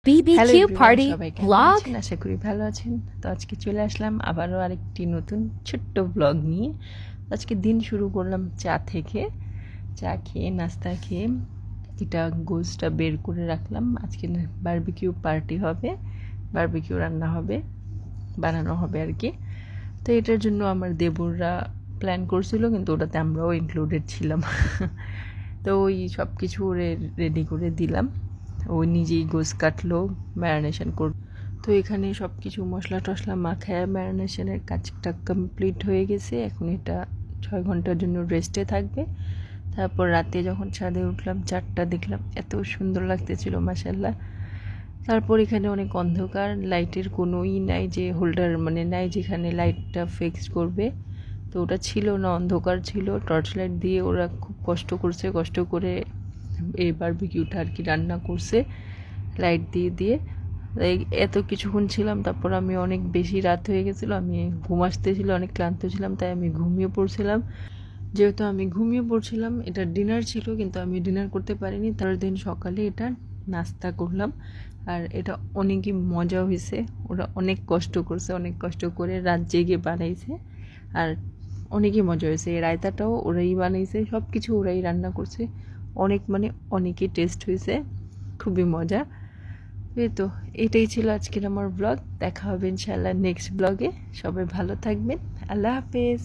BBQ party সবাই কেমন vlog. আছেন? আশা করি ভালো আছেন। তো আজকে চলে আসলাম আবারও আরেকটি নতুন ছোট্ট ব্লগ নিয়ে। আজকে দিন শুরু করলাম চা থেকে, চা খেয়ে নাস্তা খেয়ে এটা গোশটা বের করে রাখলাম। আজকে বারবিকিউ পার্টি হবে, বারবিকিউ রান্না হবে, বানানো হবে আর কি। তো এটার জন্য আমার দেবররা প্ল্যান করছিল, কিন্তু ওটাতে আমরাও ইনক্লুডেড ছিলাম। তো ওই সব কিছু রেডি করে দিলাম, ও নিজেই গোশ কাটলো, ম্যারিনেশন করল। তো এখানে সব কিছু মশলা টশলা মাখায় ম্যারিনেশনের কাজটা কমপ্লিট হয়ে গেছে। এখন এটা 6 ঘন্টার জন্য রেস্টে থাকবে। তারপর রাতে যখন ছাদে উঠলাম 4টা দেখলাম, এত সুন্দর লাগতেছিল মাশাআল্লাহ। তারপর এখানে অনেক অন্ধকার, লাইটের কোনোই নাই, যে হোল্ডার মানে নাই যেখানে লাইটটা ফিক্স করবে, তো ওটা ছিল না, অন্ধকার ছিল। টর্চ লাইট দিয়ে ওরা খুব কষ্ট কষ্ট করে এই বারবিকিউটা আর কি রান্না করছে লাইট দিয়ে দিয়ে। এত কিছুক্ষণ ছিলাম, তারপর আমি অনেক বেশি রাত হয়ে গেছিলো, আমি ঘুম আসতেছিল, অনেক ক্লান্ত ছিলাম, তাই আমি ঘুমিয়ে পড়ছিলাম। যেহেতু আমি ঘুমিয়ে পড়ছিলাম, এটা ডিনার ছিল কিন্তু আমি ডিনার করতে পারিনি। তার দিন সকালে এটা নাস্তা করলাম। আর এটা অনেকই মজা হয়েছে, ওরা অনেক কষ্ট করছে, অনেক কষ্ট করে রাত জেগে বানাইছে, আর অনেকই মজা হয়েছে। এই রায়তাটাও ওরাই বানাইছে, সব কিছু ওরাই রান্না করছে, অনেক মানে অনেকই টেস্ট হয়েছে, খুবই মজা। এই তো এটাই ছিল আজকের আমার ব্লগ। দেখা হবে ইনশাআল্লাহ নেক্সট ব্লগে। সবাই ভালো থাকবেন, আল্লাহ হাফেজ।